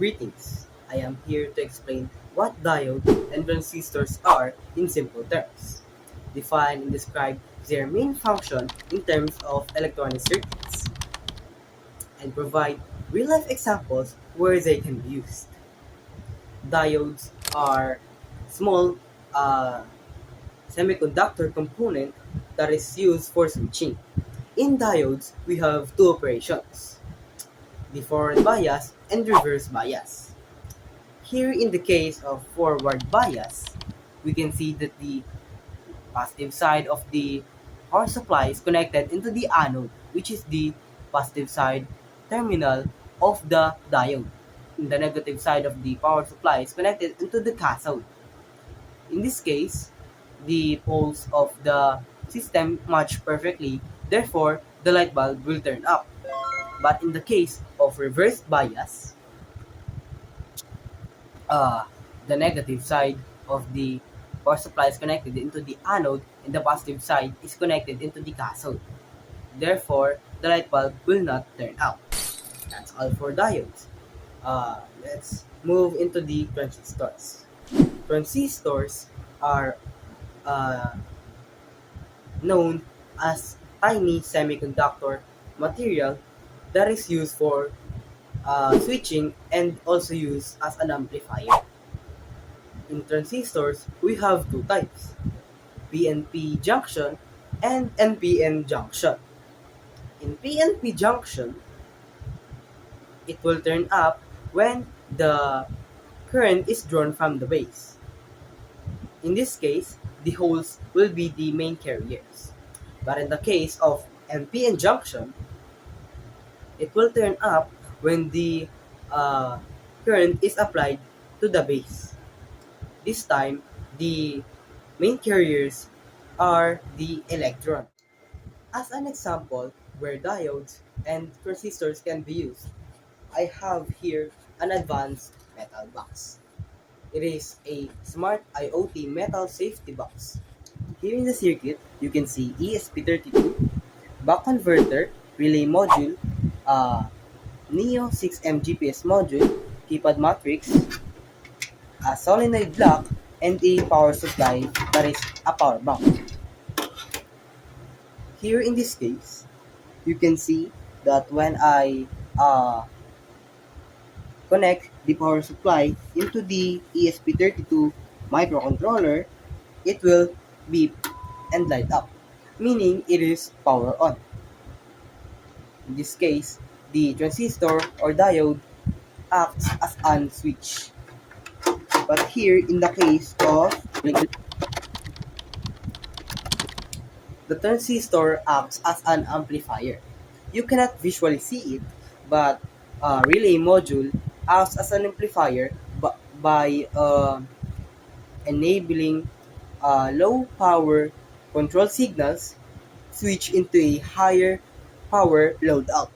Greetings. I am here to explain what diodes and transistors are in simple terms. Define and describe their main function in terms of electronic circuits, and provide real-life examples where they can be used. Diodes are small uh, semiconductor component that is used for switching. In diodes, we have two operations: the forward bias and reverse bias. Here in the case of forward bias, we can see that the positive side of the power supply is connected into the anode, which is the positive side terminal of the diode. The negative side of the power supply is connected into the cathode. In this case, the poles of the system match perfectly, therefore the light bulb will turn up. But in the case of reverse bias, uh, the negative side of the power supply is connected into the anode and the positive side is connected into the cathode. Therefore, the light bulb will not turn out. That's all for diodes. Let's move into the transistors. Transistors are uh, known as tiny semiconductor material that is used for switching and also used as an amplifier. In transistors, we have two types: PNP junction and NPN junction. In PNP junction, it will turn up when the current is drawn from the base. In this case, the holes will be the main carriers. But in the case of NPN junction, it will turn up when the uh, current is applied to the base. This time, the main carriers are the electron. As an example where diodes and transistors can be used, I have here an advanced metal box. It is a smart IoT metal safety box. Here in the circuit, you can see ESP32, buck converter, relay module, uh, Neo 6M GPS module, keypad matrix, a solenoid block, and a power supply that is a power bank. Here in this case, you can see that when I connect the power supply into the ESP32 microcontroller, it will beep and light up, meaning it is power on. In this case, the transistor or diode acts as an switch. But here in the case of the transistor acts as an amplifier. You cannot visually see it, but relay module acts as an amplifier by enabling low power control signals switch into a higher power load out.